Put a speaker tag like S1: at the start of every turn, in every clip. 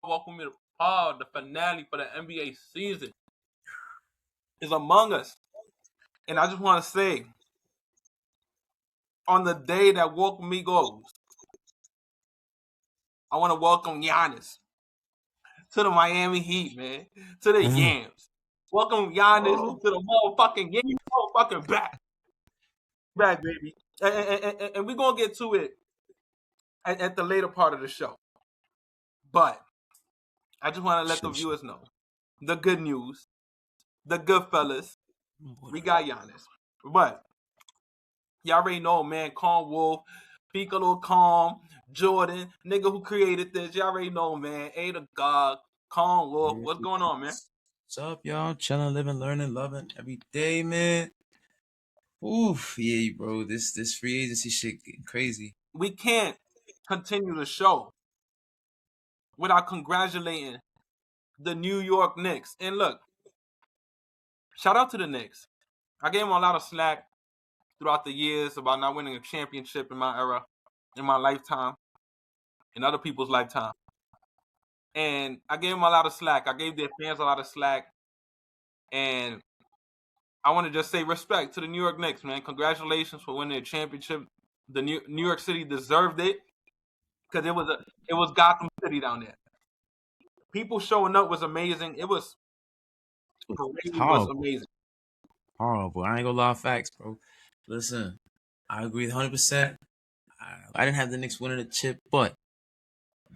S1: welcome you to the finale for the NBA season is among us. And I just want to say, on the day that woke me goes, I want to welcome Giannis to the Miami Heat, man, to the Yams. Welcome Giannis to the motherfucking game, motherfucking back, baby. And we're going to get to it at the later part of the show. But I just want to let the viewers know the good news, the good fellas. We got Giannis. But y'all already know, man, Calm Wolf, Piccolo Calm, Jordan, nigga who created this. Y'all already know, man. A to God, Calm Wolf. What's going on, man?
S2: What's up, y'all? Chilling, living, learning, loving every day, man. Oof, yeah, bro. This free agency shit getting crazy.
S1: We can't continue the show without congratulating the New York Knicks. And look, shout out to the Knicks. I gave them a lot of slack throughout the years about not winning a championship in my era, in my lifetime, in other people's lifetime. And I gave them a lot of slack. I gave their fans a lot of slack. And I want to just say respect to the New York Knicks, man. Congratulations for winning the championship. The New York City deserved it because it was Gotham City down there. People showing up was amazing. It was amazing.
S2: Horrible. I ain't gonna lie, facts, bro. Listen, I agree 100%. I didn't have the Knicks winning a chip, but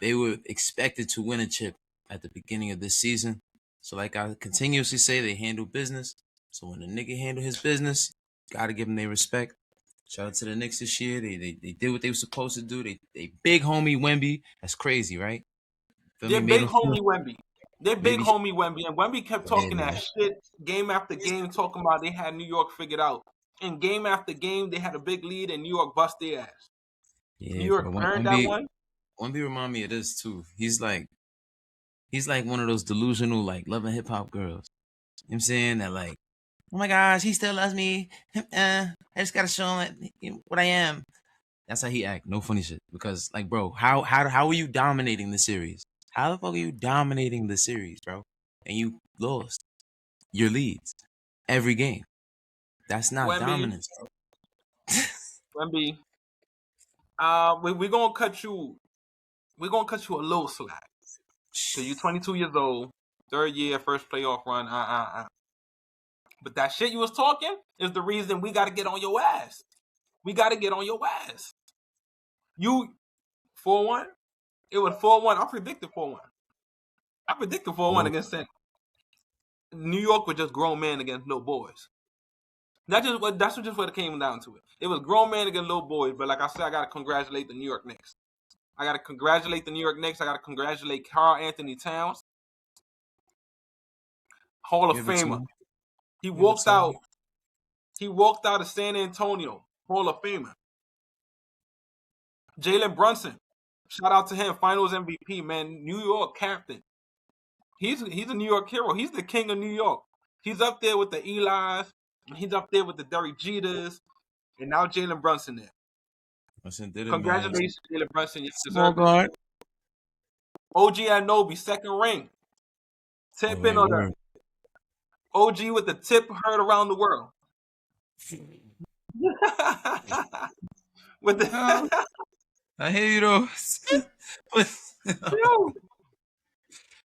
S2: they were expected to win a chip at the beginning of this season. So like I continuously say, they handle business. So when the nigga handle his business, gotta give them their respect. Shout out to the Knicks this year. They did what they were supposed to do. They big homie Wemby. That's crazy, right?
S1: They're big homie Wemby. They're big homie Wemby. And Wemby kept talking that shit game after game, talking about they had New York figured out. And game after game, they had a big lead and New York bust their ass.
S2: Yeah,
S1: New York earned that one.
S2: Wemby remind me of this too. He's like one of those delusional, like, Love and Hip Hop girls. You know what I'm saying? That like, oh my gosh, he still loves me. I just gotta show him what I am. That's how he act. No funny shit. Because like, bro, how are you dominating the series? How the fuck are you dominating the series, bro? And you lost your leads every game. That's not dominance, bro.
S1: Wemby, we're gonna cut you. We're gonna cut you a little slack. So you're 22 years old, third year, first playoff run. But that shit you was talking is the reason we got to get on your ass. We got to get on your ass. You 4-1. It was 4-1. I predicted 4-1. I predicted 4-1 against San. New York was just grown men against little boys. That's just what it came down to. It was grown men against little boys. But like I said, I got to congratulate the New York Knicks. I got to congratulate the New York Knicks. I got to congratulate Karl Anthony Towns, Hall of Famer. He walked out. He walked out of San Antonio, Hall of Famer. Jalen Brunson, shout out to him, Finals MVP, man. New York captain. He's a New York hero. He's the king of New York. He's up there with the Eli's. He's up there with the Derek Jeters, and now Jalen Brunson there. Congratulations, Jalen Brunson. You deserve it. OG Anunoby, second ring. Tip in on that. OG with the tip heard around the world. With the
S2: I hear you though.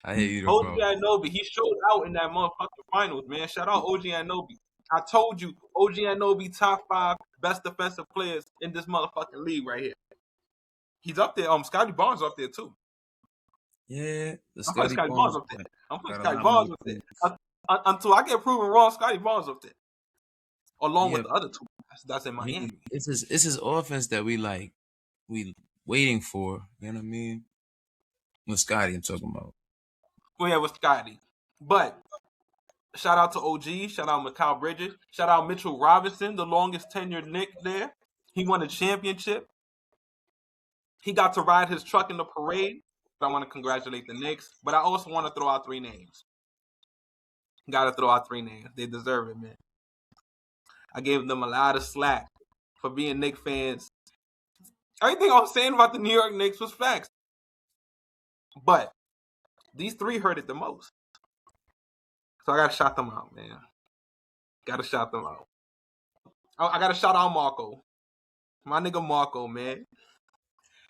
S2: I hear you though,
S1: OG Anunoby, he showed out in that motherfucking finals, man. Shout out OG Anunoby. I told you, OG Anunoby top 5 best defensive players in this motherfucking league right here. He's up there. Scotty Barnes up there too.
S2: Yeah,
S1: I'm putting Scotty Barnes up there. I'm putting Scotty Barnes up there. Until I get proven wrong, Scotty Barnes up there, along with the other two. That's in Miami.
S2: It's his offense that we waiting for. You know what I mean? With Scotty, I'm talking about.
S1: Well, yeah, with Scotty. But shout out to OG. Shout out Mikal Bridges. Shout out Mitchell Robinson, the longest tenured Knick there. He won a championship. He got to ride his truck in the parade. I want to congratulate the Knicks, but I also want to throw out 3 names. Got to throw out 3 names. They deserve it, man. I gave them a lot of slack for being Knicks fans. Everything I was saying about the New York Knicks was facts. But These three hurt it the most. So I gotta shout them out, man. Gotta shout them out. I gotta shout out Marco. My nigga Marco, man.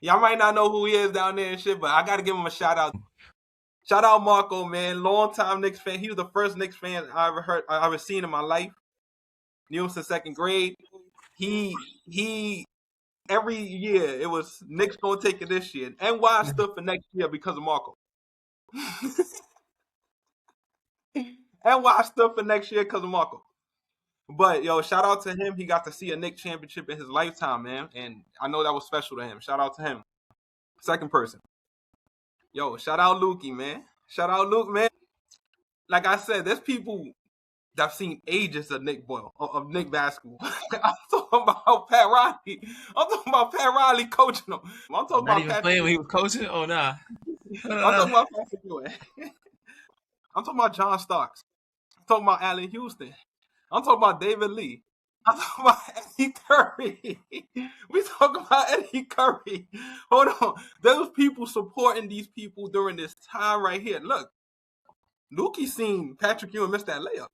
S1: Y'all might not know who he is down there and shit, but I gotta give him a shout out. Shout out Marco, man. Long time Knicks fan. He was the first Knicks fan I ever seen in my life. Knew him since second grade. He every year it was Knicks gonna take it this year. NY stood for next year because of Marco. NY stood for next year because of Marco. But yo, shout out to him. He got to see a Knicks championship in his lifetime, man. And I know that was special to him. Shout out to him. Second person. Yo, shout out Lukey, man. Shout out Luke, man. Like I said, there's people that have seen ages of Nick Boyle, of Nick basketball. I'm talking about Pat Riley. I'm talking about Pat Riley coaching them. I'm talking
S2: Not
S1: about
S2: even
S1: Patrick
S2: playing when he was coaching. Oh nah.
S1: I'm talking about Patrick Ewing. I'm talking about John Starks. I'm talking about Allen Houston. I'm talking about David Lee. I'm talking about Eddie Curry. We talking about Eddie Curry. Hold on. There was people supporting these people during this time right here. Look, Lukey seen Patrick Ewing miss that layup.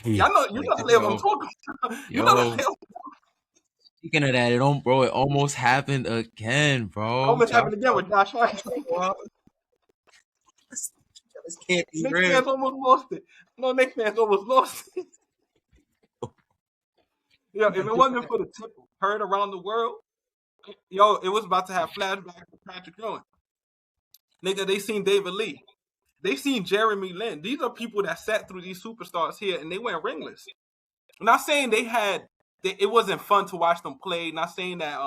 S1: Y'all know, you know the layup I'm talking about. You know the layup.
S2: Speaking of that, it almost happened again, bro.
S1: Almost happened again with Josh Hart.
S2: This can't be
S1: Knicks
S2: real.
S1: fans almost lost it. No, Knicks fans almost lost it. Yo, if it wasn't for the tip heard around the world, yo, it was about to have flashbacks to Patrick Ewing. Nigga, they seen David Lee. They seen Jeremy Lin. These are people that sat through these superstars here and they went ringless. I'm not saying it wasn't fun to watch them play. Not saying that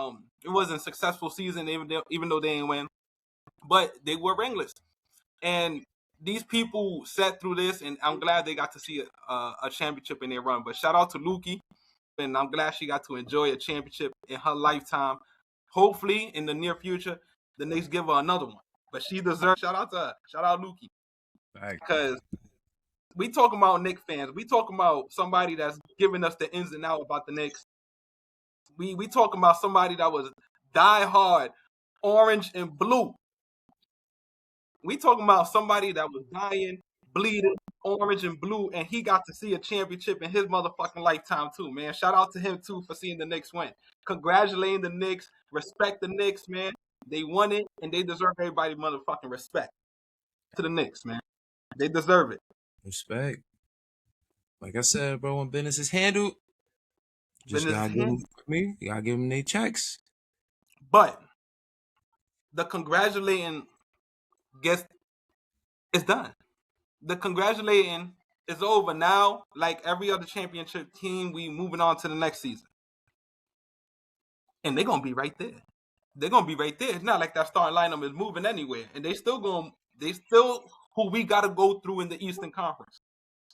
S1: it wasn't a successful season even though they didn't win. But they were ringless. And these people sat through this, and I'm glad they got to see a championship in their run. But shout out to Lukey, and I'm glad she got to enjoy a championship in her lifetime. Hopefully, in the near future, the Knicks give her another one. But she deserves. Shout out to her. Shout out Lukey. Because we talking about Knicks fans. We talking about somebody that's giving us the ins and outs about the Knicks. We talking about somebody that was die hard, orange and blue. We talking about somebody that was dying, bleeding, orange and blue, and he got to see a championship in his motherfucking lifetime too, man. Shout out to him too for seeing the Knicks win. Congratulating the Knicks, respect the Knicks, man. They won it, and they deserve everybody motherfucking respect. To the Knicks, man. They deserve it.
S2: Respect. Like I said, bro, when business is handled, just gotta give them me. You gotta give them their checks.
S1: But the congratulating gets it's done. The congratulating is over now. Like every other championship team, we moving on to the next season, and they're gonna be right there. They're gonna be right there. It's not like that starting lineup is moving anywhere, and they still who we gotta go through in the Eastern Conference.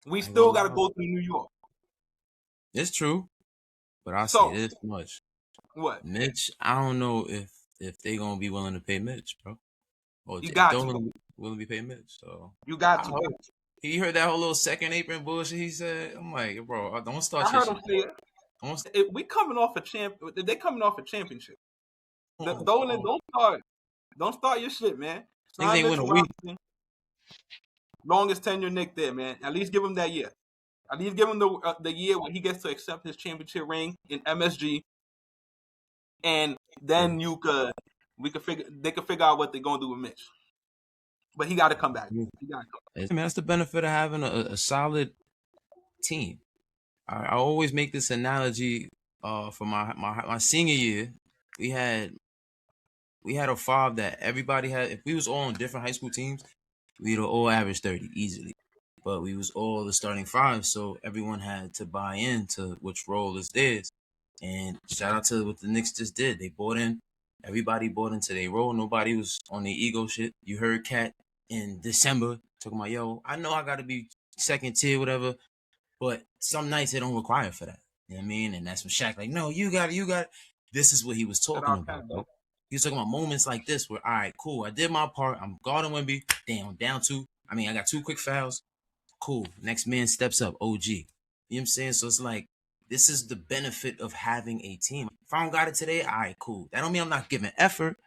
S1: We still gotta go through New York.
S2: It's true, but I'll say this much.
S1: What?
S2: Mitch, I don't know if they gonna be willing to pay Mitch, bro. Or
S1: you got to.
S2: Willing to be paid Mitch, so
S1: you got to.
S2: He heard that whole little second apron bullshit he said. I'm like, bro, don't start.
S1: I heard him say it. We coming off a They coming off a championship. Don't start your shit, man.
S2: Things ain't win a week.
S1: Longest tenure Nick there, man. At least give him that year. At least give him the year when he gets to accept his championship ring in MSG, and then they could figure out what they're gonna do with Mitch. But he got to come back.
S2: That's the benefit of having a solid team. I always make this analogy. For my senior year, we had a five that everybody had. If we was all on different high school teams, we'd all average 30 easily. But we was all the starting five, so everyone had to buy into which role is theirs. And shout out to what the Knicks just did. They bought in. Everybody bought into their role. Nobody was on their ego shit. You heard Cat in December talking about, yo, I know I got to be second tier, whatever, but some nights they don't require for that. You know what I mean? And that's when Shaq like, no, you got it. This is what he was talking about, bro. He was talking about moments like this where, all right, cool, I did my part. I'm guarding Wemby. Damn, down two. I mean, I got 2 quick fouls. Cool. Next man steps up, OG. You know what I'm saying? So it's like, this is the benefit of having a team. If I don't got it today, all right, cool. That don't mean I'm not giving effort.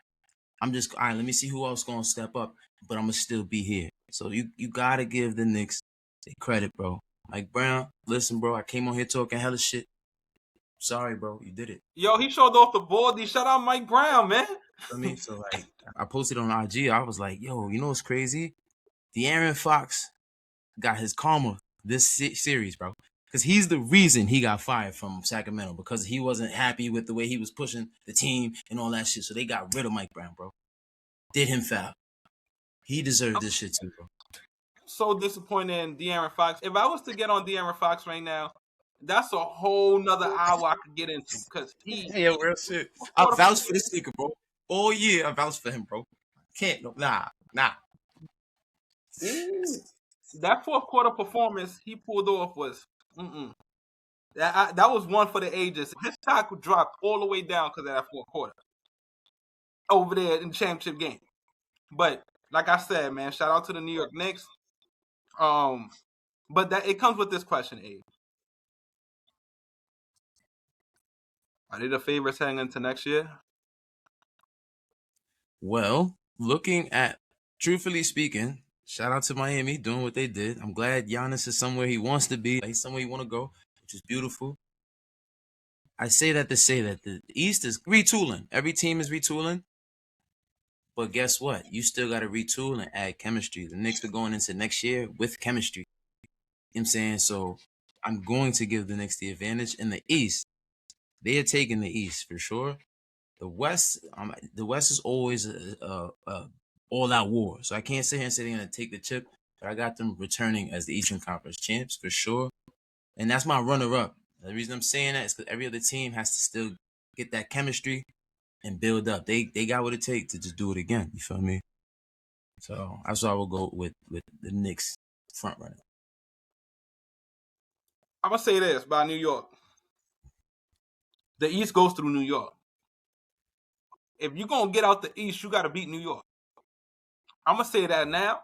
S2: I'm just, all right, let me see who else going to step up, but I'm going to still be here. So you gotta give the Knicks their credit, bro. Mike Brown, listen, bro, I came on here talking hella shit. Sorry, bro, you did it.
S1: Yo, he showed off the board. He shut out Mike Brown, man.
S2: I mean, so like I posted on IG, I was like, yo, you know what's crazy? De'Aaron Fox got his karma this series, bro. Because he's the reason he got fired from Sacramento, because he wasn't happy with the way he was pushing the team and all that shit. So they got rid of Mike Brown, bro. Did him foul. He deserved this shit too, bro.
S1: So disappointed in De'Aaron Fox. If I was to get on De'Aaron Fox right now, that's a whole nother hour I could get into because
S2: Yeah, real shit. I vouch for this nigga, bro. All year I vouch for him, bro. Can't nah.
S1: Ooh, that fourth quarter performance he pulled off was that was one for the ages. His tackle dropped all the way down because of that fourth quarter over there in the championship game. But like I said, man, shout out to the New York Knicks. But that it comes with this question, Abe. Are they the favorites heading into next year?
S2: Well, truthfully speaking, shout out to Miami doing what they did. I'm glad Giannis is somewhere he wants to be. He's somewhere he want to go, which is beautiful. I say that to say that the East is retooling. Every team is retooling. But guess what? You still got to retool and add chemistry. The Knicks are going into next year with chemistry. You know what I'm saying? So I'm going to give the Knicks the advantage. In the East, they are taking the East for sure. The West is always a all-out war. So I can't sit here and say they're going to take the chip. But I got them returning as the Eastern Conference champs for sure. And that's my runner-up. The reason I'm saying that is because every other team has to still get that chemistry and build up. They got what it takes to just do it again. You feel me? So that's why I will go with the Knicks front runner.
S1: I'm gonna say this about New York. The East goes through New York. If you're gonna get out the East, you gotta beat New York. I'm gonna say that now,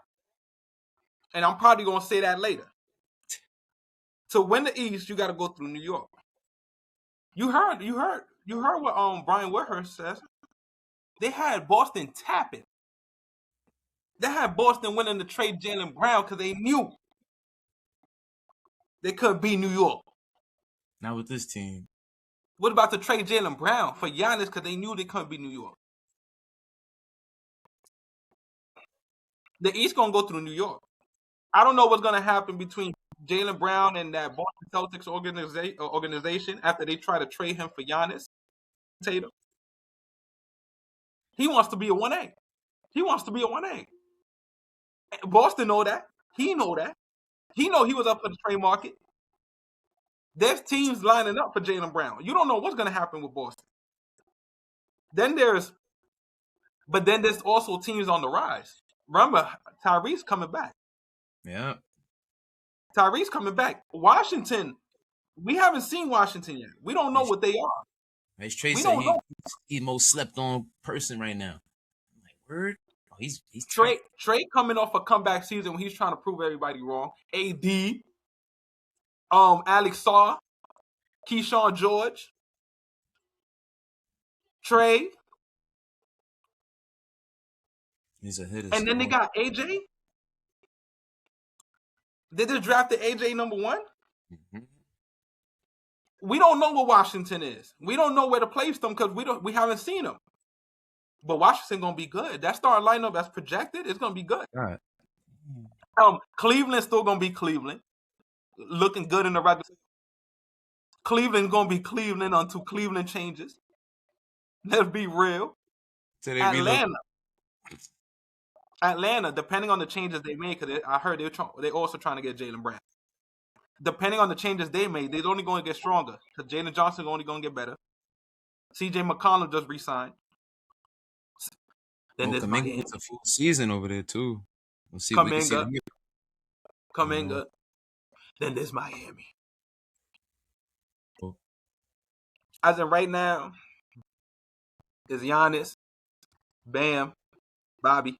S1: and I'm probably gonna say that later. To win the East, you gotta go through New York. You heard what Brian Whitehurst says. They had Boston tapping. They had Boston winning the trade Jaylen Brown because they knew they couldn't beat New York.
S2: Not with this team.
S1: What about the trade Jaylen Brown for Giannis because they knew they couldn't beat New York? The East gonna go through New York. I don't know what's gonna happen between Jaylen Brown and that Boston Celtics organization after they try to trade him for Giannis. Tatum. He wants to be a 1A. He wants to be a 1A. Boston know that. He know that. He know he was up for the trade market. There's teams lining up for Jaylen Brown. You don't know what's going to happen with Boston. Then there's also teams on the rise. Remember, Tyrese coming back.
S2: Yeah.
S1: Tyrese coming back. Washington, we haven't seen Washington yet. We don't know what they are.
S2: As Trey said, he's most slept on person right now. I'm like, word? Oh, he's
S1: Trey coming off a comeback season when he's trying to prove everybody wrong. AD, Alex Saw, Keyshawn George, Trey.
S2: He's a hitter.
S1: And then they got AJ. They just drafted AJ number 1.
S2: Mm-hmm.
S1: We don't know what Washington is. We don't know where to place them because we haven't seen them. But Washington gonna be good. That starting lineup that's projected is gonna be good.
S2: All right.
S1: Cleveland's still gonna be Cleveland, looking good in the regular. Cleveland's gonna be Cleveland until Cleveland changes. Let's be real.
S2: So they
S1: Atlanta, depending on the changes they make, because I heard they're also trying to get Jaylen Brown. Depending on the changes they made, they're only going to get stronger because Jalen Johnson's only going to get better. CJ McCollum just re-signed.
S2: Then there's Miami. It's a full season over there too. We'll see.
S1: Kuminga. Then there's Miami.
S2: Oh.
S1: As in right now, is Giannis, Bam, Bobby,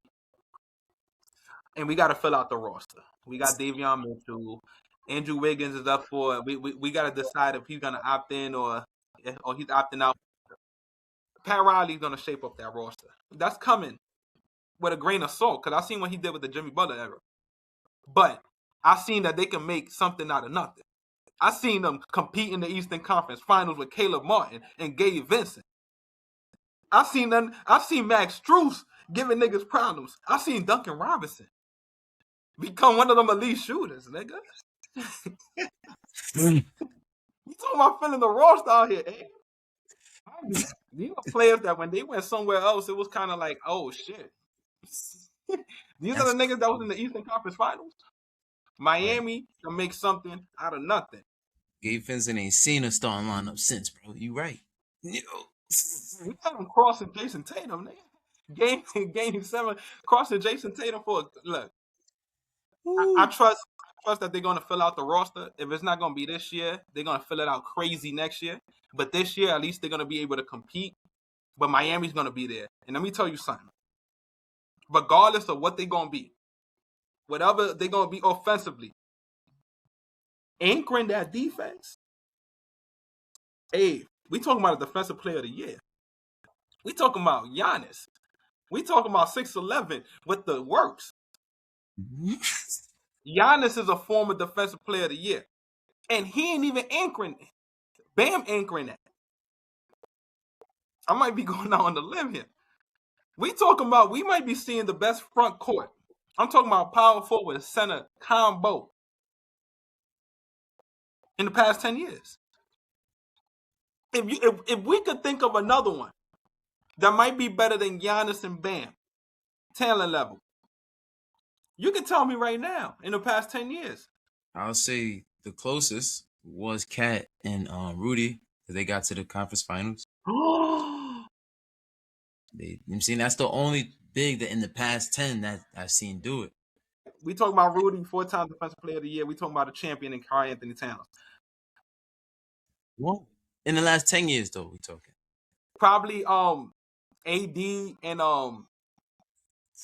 S1: and we got to fill out the roster. We got Davion Mitchell. Andrew Wiggins is up for. We got to decide if he's gonna opt in or he's opting out. Pat Riley's gonna shape up that roster. That's coming with a grain of salt because I seen what he did with the Jimmy Butler era. But I seen that they can make something out of nothing. I seen them compete in the Eastern Conference Finals with Caleb Martin and Gabe Vincent. I seen Max Strus giving niggas problems. I seen Duncan Robinson become one of them elite shooters, nigga. You talking about filling the roster out here, eh? These are players that when they went somewhere else, it was kind of like, oh shit. These are
S2: That's
S1: the niggas that was in the Eastern Conference Finals.
S2: right.
S1: Miami can make something out of nothing.
S2: Gabe Vincent ain't seen a starting lineup since, bro. You right. Yo.
S1: We had him crossing Jason Tatum, nigga. Game 7, crossing Jason Tatum for look. I trust that they're gonna fill out the roster. If it's not gonna be this year, they're gonna fill it out crazy next year. But this year, at least they're gonna be able to compete. But Miami's gonna be there. And let me tell you something. Regardless of what they're gonna be, whatever they're gonna be offensively, anchoring that defense. Hey, we talking about a defensive player of the year. We talking about Giannis. We talking about 6'11" with the works. Giannis is a former defensive player of the year. And he ain't even anchoring it. Bam anchoring that. I might be going out on the limb here. We might be seeing the best front court. I'm talking about power forward and center combo in the past 10 years. If we could think of another one that might be better than Giannis and Bam, talent level, you can tell me right now in the past 10 years.
S2: I'll say the closest was Cat and Rudy because they got to the conference finals. I'm saying that's the only big that in the past 10 that I've seen do it.
S1: We talking about Rudy, 4-time defensive player of the year. We talking about a champion in Karl-Anthony Towns.
S2: What? In the last 10 years, though, we talking.
S1: Probably AD and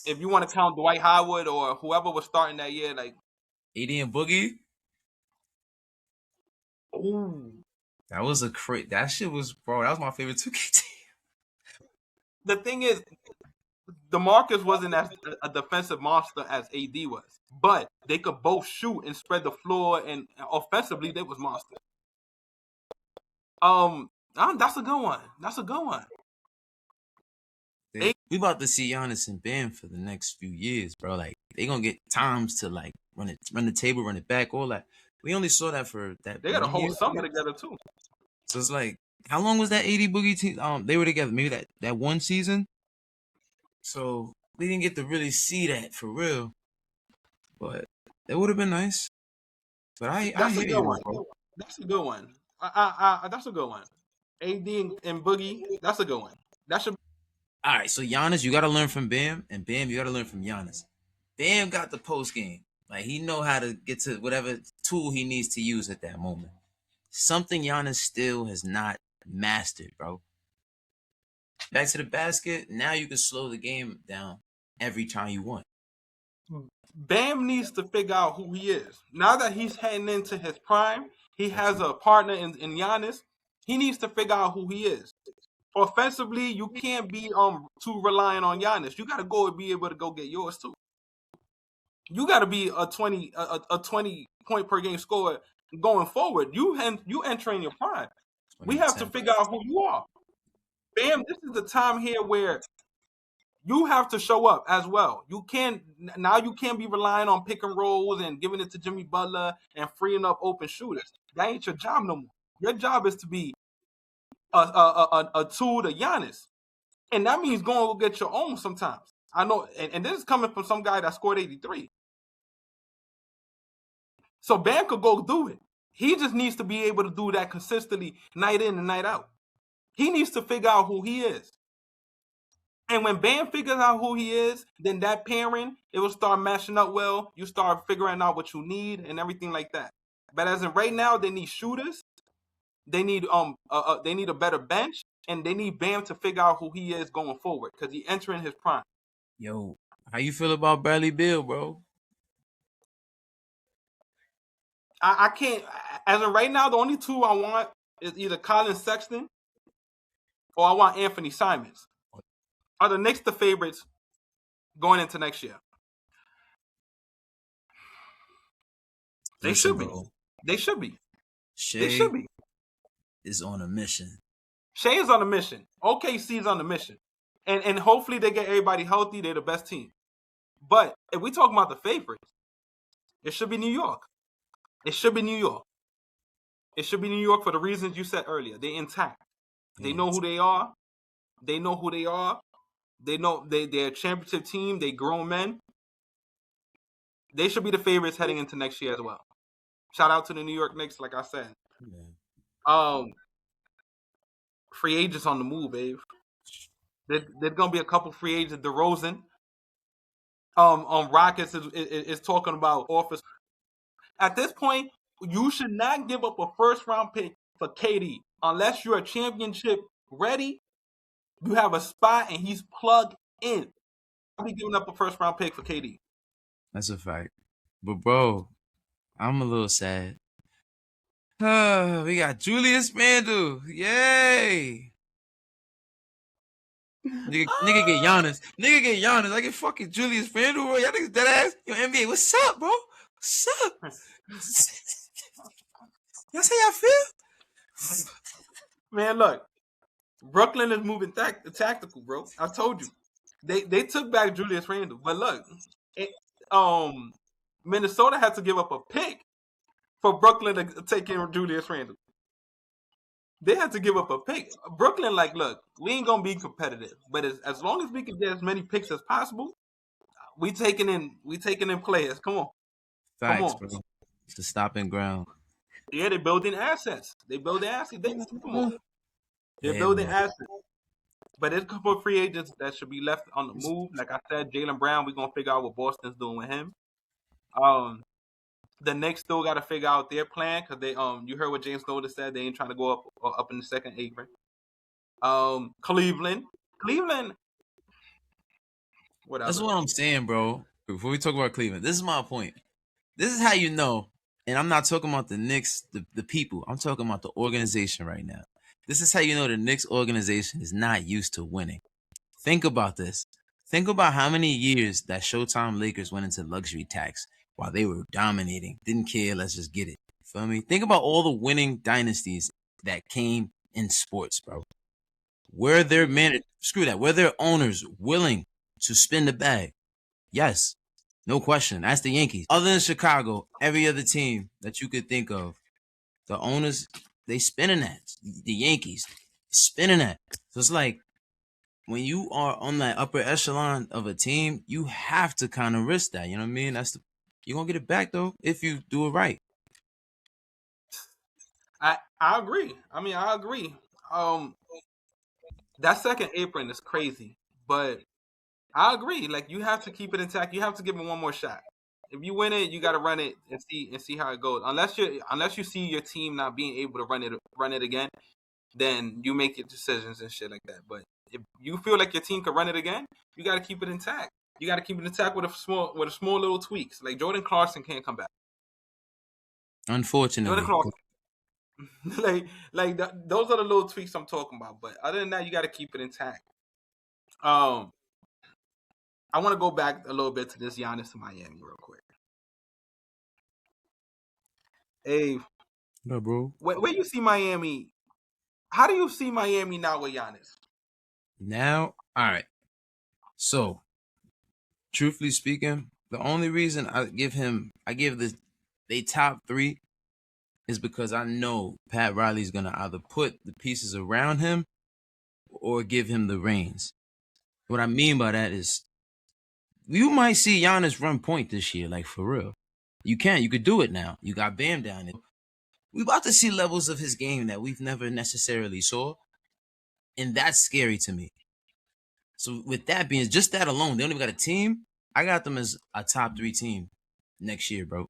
S1: if you want to count Dwight Howard or whoever was starting that year, like
S2: AD and Boogie.
S1: ooh.
S2: That was that shit was, bro, that was my favorite 2K team.
S1: The thing is, DeMarcus wasn't as a defensive monster as AD was, but they could both shoot and spread the floor, and offensively they was monsters. That's a good one. That's a good one.
S2: We about to see Giannis and Bam for the next few years, bro. Like they gonna get times to like run the table, run it back, all that. We only saw that for that.
S1: They got a
S2: 1
S1: whole
S2: year
S1: summer together too.
S2: So it's like, how long was that AD Boogie team? They were together maybe that one season. So we didn't get to really see that for real, but it would have been nice. But I hear you, bro.
S1: That's a good one. That's a good one. AD and Boogie. That's a good one. That should.
S2: All right, so Giannis, you got to learn from Bam, and Bam, you got to learn from Giannis. Bam got the post game, like he know how to get to whatever tool he needs to use at that moment. Something Giannis still has not mastered, bro. Back to the basket. Now you can slow the game down every time you want.
S1: Bam needs to figure out who he is. Now that he's heading into his prime, he has a partner in Giannis. He needs to figure out who he is. Offensively, you can't be too reliant on Giannis. You got to go and be able to go get yours too. You got to be a 20 point per game scorer going forward. You entering your prime. We have to figure out who you are. Bam, this is the time here where you have to show up as well. You can't be relying on pick and rolls and giving it to Jimmy Butler and freeing up open shooters. That ain't your job no more. Your job is to be a tool to Giannis. And that means going to go get your own sometimes. I know, and this is coming from some guy that scored 83. So Bam could go do it. He just needs to be able to do that consistently night in and night out. He needs to figure out who he is. And when Bam figures out who he is, then that pairing, it will start matching up well. You start figuring out what you need and everything like that. But as in right now, they need shooters. They need a better bench, and they need Bam to figure out who he is going forward because he's entering his prime.
S2: Yo, how you feel about Bradley Beal, bro?
S1: I can't. As of right now, the only two I want is either Colin Sexton or I want Anthony Simons. Are the Knicks the favorites going into next year? They
S2: Listen,
S1: should be.
S2: bro.
S1: They should be. They
S2: Shea
S1: should be.
S2: is on a mission.
S1: Shea is on a mission. OKC is on a mission. And hopefully they get everybody healthy. They're the best team. But if we talk about the favorites, it should be New York. It should be New York. It should be New York for the reasons you said earlier. They're intact. They know who they are. They know who they are. They know they're a championship team. They grown men. They should be the favorites heading into next year as well. Shout out to the New York Knicks, like I said. Free agents on the move, babe. There's gonna be a couple free agents. DeRozan. Rockets is talking about offers. At this point, you should not give up a first round pick for KD unless you're a championship ready. You have a spot and he's plugged in. I'll be giving up a first round pick for KD.
S2: That's a fact. But bro, I'm a little sad. We got Julius Randle. Yay! Nigga get Giannis. Nigga get Giannis. I get fucking Julius Randle, bro. Y'all niggas dead ass. Yo, NBA, what's up, bro? What's up? Y'all say y'all feel?
S1: Man, look. Brooklyn is moving tactical, bro. I told you. They took back Julius Randle. But look, Minnesota had to give up a pick for Brooklyn to take in Julius Randle. They had to give up a pick. Brooklyn, like, look, we ain't gonna be competitive, but as long as we can get as many picks as possible, we taking in players. Come on,
S2: Facts,
S1: come on,
S2: bro. It's the stopping ground.
S1: Yeah, they're building assets. Come on, they're building assets. But there's a couple of free agents that should be left on the move. Like I said, Jaylen Brown, we're gonna figure out what Boston's doing with him. The Knicks still got to figure out their plan because they you heard what James Dolan said, they ain't trying to go up in the second apron. Cleveland, whatever.
S2: That's what I'm saying, bro. Before we talk about Cleveland, this is my point. This is how you know, and I'm not talking about the Knicks, the people. I'm talking about the organization right now. This is how you know the Knicks organization is not used to winning. Think about this. Think about how many years that Showtime Lakers went into luxury tax while they were dominating. Didn't care, let's just get it. Feel me? Think about all the winning dynasties that came in sports, bro. Were their were their owners willing to spin the bag? Yes. No question. That's the Yankees. Other than Chicago, every other team that you could think of, the owners, they spinning that. The Yankees, spinning that. So it's like, when you are on that upper echelon of a team, you have to kind of risk that. You know what I mean? You're going to get it back, though, if you do it right.
S1: I agree. I agree. That second apron is crazy, but I agree. Like, you have to keep it intact. You have to give it one more shot. If you win it, you got to run it and see how it goes. Unless you see your team not being able to run it again, then you make your decisions and shit like that. But if you feel like your team can run it again, you got to keep it intact. You got to keep it intact with a small little tweaks. Like, Jordan Clarkson can't come back.
S2: Unfortunately.
S1: Jordan Clarkson. Those are the little tweaks I'm talking about. But other than that, you got to keep it intact. I want to go back a little bit to this Giannis to Miami real quick. Hey,
S2: no, bro.
S1: Where you see Miami? How do you see Miami now with Giannis?
S2: Now, all right. So, truthfully speaking, the only reason I give they top 3 is because I know Pat Riley's going to either put the pieces around him or give him the reins. What I mean by that is you might see Giannis run point this year, like for real. You could do it now. You got Bam down there. We're about to see levels of his game that we've never necessarily saw. And that's scary to me. So with that being, just that alone, they don't even got a team. I got them as a top 3 team next year, bro.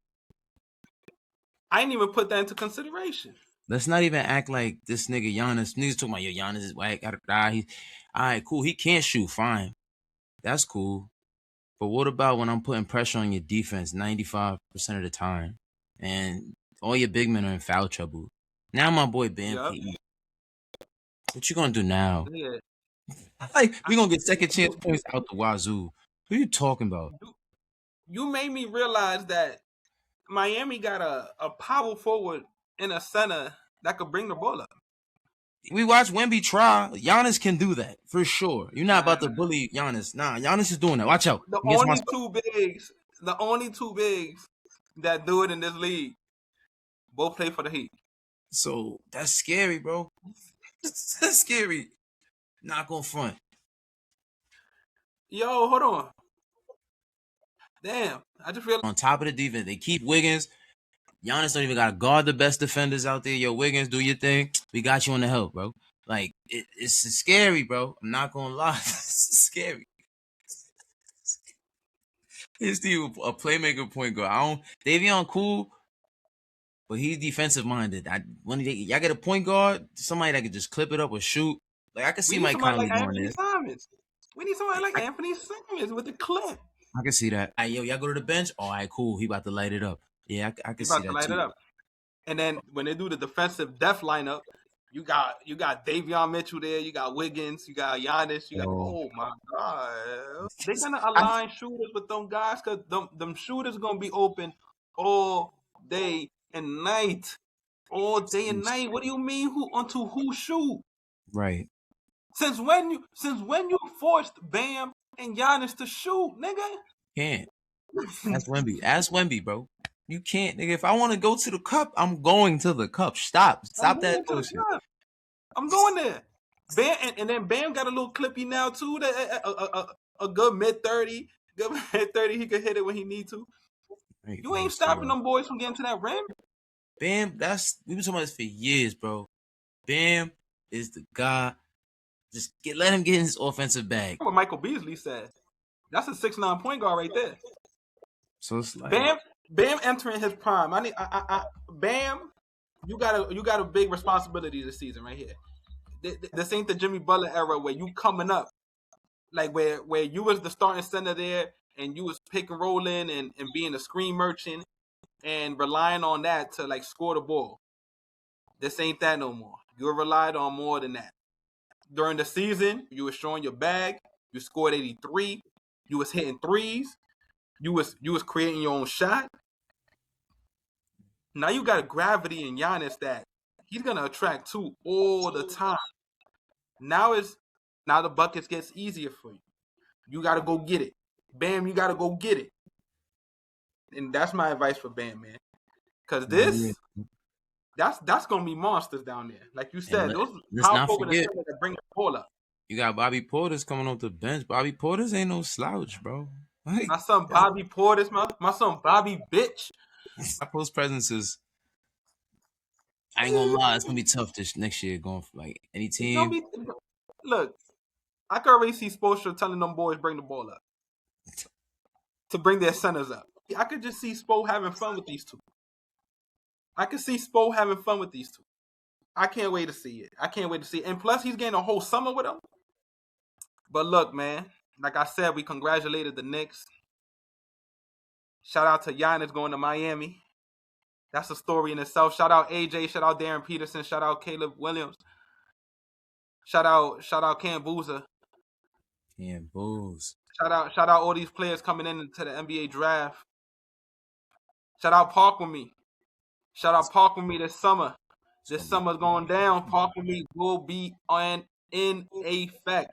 S1: I didn't even put that into consideration.
S2: Let's not even act like this nigga Giannis. Niggas talking about, yo, Giannis is whack. All right, cool. He can't shoot. Fine. That's cool. But what about when I'm putting pressure on your defense 95% of the time and all your big men are in foul trouble? Now my boy Bam. Yep. What you gonna do now?
S1: Yeah.
S2: Like, we gonna get second chance points out the wazoo. Who you talking about?
S1: You made me realize that Miami got a power forward and a center that could bring the ball up.
S2: We watched Wemby try. Giannis can do that for sure. You're not about to
S1: Man,
S2: bully Giannis. Nah, Giannis is doing that. Watch out
S1: the
S2: against my
S1: only
S2: spot.
S1: only two bigs that do it in this league, both play for the Heat.
S2: So that's scary, bro. That's scary. Not gonna front.
S1: Yo, hold on. Damn, I just realized.
S2: On top of the defense, they keep Wiggins. Giannis don't even got to guard the best defenders out there. Yo, Wiggins, do your thing. We got you on the help, bro. Like, it's scary, bro. I'm not going to lie. It's scary. He's still a playmaker point guard. Davion cool, but he's defensive minded. Y'all get a point guard, somebody that could just clip it up or shoot. Like, I could
S1: We
S2: see
S1: need
S2: Mike
S1: somebody
S2: Conley
S1: like
S2: doing
S1: Anthony
S2: this.
S1: Simons. We need somebody like Anthony Simons with the clip.
S2: I can see that. Yo, y'all go to the bench? All right, cool. He about to light it up. Yeah, I can
S1: He's
S2: see
S1: about to
S2: that
S1: light
S2: too.
S1: it up. And then when they do the defensive depth lineup, you got Davion Mitchell there, you got Wiggins, you got Giannis, you got oh my god. They're gonna align shooters with them guys because them shooters gonna be open all day and night. All day and night. What do you mean who shoot?
S2: Right.
S1: Since when you forced Bam and Giannis to shoot, nigga?
S2: Can't. Ask Wemby, bro. You can't, nigga. If I want to go to the cup, I'm going to the cup. Stop that bullshit.
S1: I'm going there. Bam, and then Bam got a little clippy now too. A good mid-30, he could hit it when he need to.
S2: Right,
S1: you ain't stopping them boys from getting to that rim.
S2: Bam, we've been talking about this for years, bro. Bam is the guy. Just let him get in his offensive bag.
S1: What Michael Beasley said. That's a 6'9" point guard right there.
S2: So it's like
S1: Bam entering his prime. Bam, you got a big responsibility this season right here. This ain't the Jimmy Butler era where you coming up, like where you was the starting center there and you was pick and rolling and being a screen merchant and relying on that to like score the ball. This ain't that no more. You're relied on more than that. During the season, you was showing your bag. You scored 83. You was hitting threes. You was creating your own shot. Now you got a gravity in Giannis that he's gonna attract to all the time. Now the buckets gets easier for you. You gotta go get it. Bam, you gotta go get it. And that's my advice for Bam, man. Cause that's gonna be monsters down there. Like you said, those power forward that bring the ball up.
S2: You got Bobby Portis coming off the bench. Bobby Portis ain't no slouch, bro.
S1: Like, my son Bobby Portis, my son Bobby bitch.
S2: My post presence is. I ain't gonna lie, it's gonna be tough this next year going for like any team.
S1: Look, I can already see Spoelstra telling them boys bring the ball up. To bring their centers up. I could just see Spo having fun with these two. I can't wait to see it. And plus, he's getting a whole summer with them. But look, man, like I said, we congratulated the Knicks. Shout out to Giannis going to Miami. That's a story in itself. Shout out AJ. Shout out Darren Peterson. Shout out Caleb Williams. Shout out Cam Boozer.
S2: Cam Booze.
S1: Shout out all these players coming into the NBA draft. Shout out Park with me. This summer. This summer's going down. Park with me will be in effect.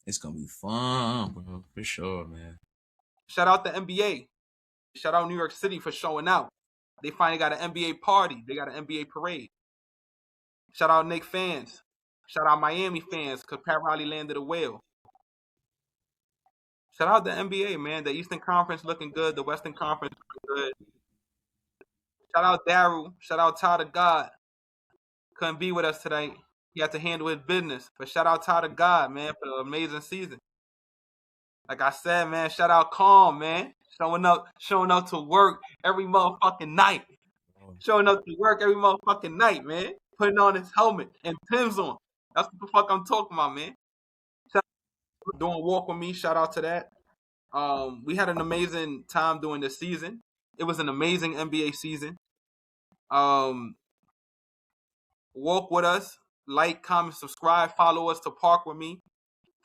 S2: It's gonna be fun, bro, for sure, man.
S1: Shout out the NBA. Shout out New York City for showing out. They finally got an NBA party. They got an NBA parade. Shout out Knicks fans. Shout out Miami fans because Pat Riley landed a whale. Shout out the NBA, man. The Eastern Conference looking good. The Western Conference looking good. Shout out Daryl. Shout out Tyler God. Couldn't be with us today. He had to handle his business. But shout out Tyler God, man, for the amazing season. Like I said, man, shout out Calm, man. Showing up to work every motherfucking night. Man. Putting on his helmet and Tim's on. That's what the fuck I'm talking about, man. Doing a walk with me. Shout out to that. We had an amazing time doing this season. It was an amazing NBA season. Walk with us. Like, comment, subscribe. Follow us to Park with me.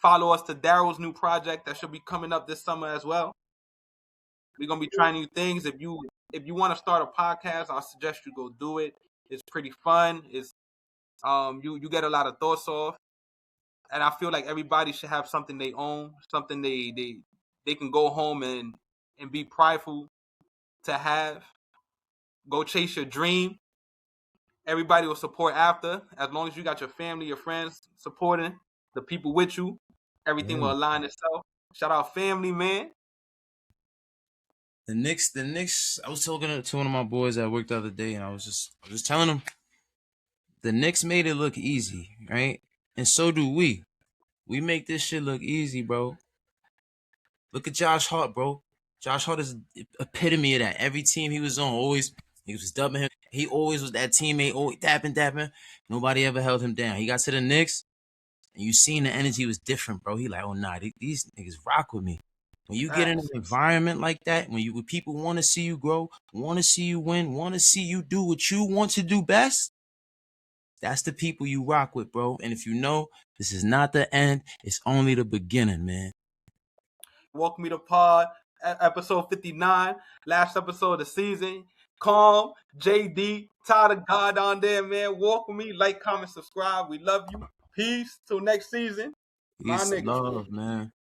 S1: Follow us to Daryl's new project that should be coming up this summer as well. We're going to be trying new things. If you if you want to start a podcast, I suggest you go do it. It's pretty fun. It's you get a lot of thoughts off, and I feel like everybody should have something they own, something they can go home and be prideful to have. Go chase your dream. Everybody will support after, as long as you got your family, your friends supporting, the people with you. Everything
S2: Yeah.
S1: will align itself. Shout out family, man.
S2: The Knicks. I was talking to one of my boys at work the other day, and I was just telling him the Knicks made it look easy, right? And so do we. We make this shit look easy, bro. Look at Josh Hart, bro. Josh Hart is the epitome of that. Every team he was on, always he was dubbing him. He always was that teammate, always dapping. Nobody ever held him down. He got to the Knicks, and you seen the energy was different, bro. He like, oh nah, these niggas rock with me. When you get in an
S1: Facts.
S2: environment like that, when people want to see you grow, want to see you win, want to see you do what you want to do best, that's the people you rock with, bro. And if you know this is not the end, it's only the beginning, man.
S1: Welcome me to pod, episode 59, last episode of the season. Calm, JD, Tyler God on there, man. Walk with me, like, comment, subscribe. We love you. Peace till next season. My
S2: Peace and
S1: niggas.
S2: love, man.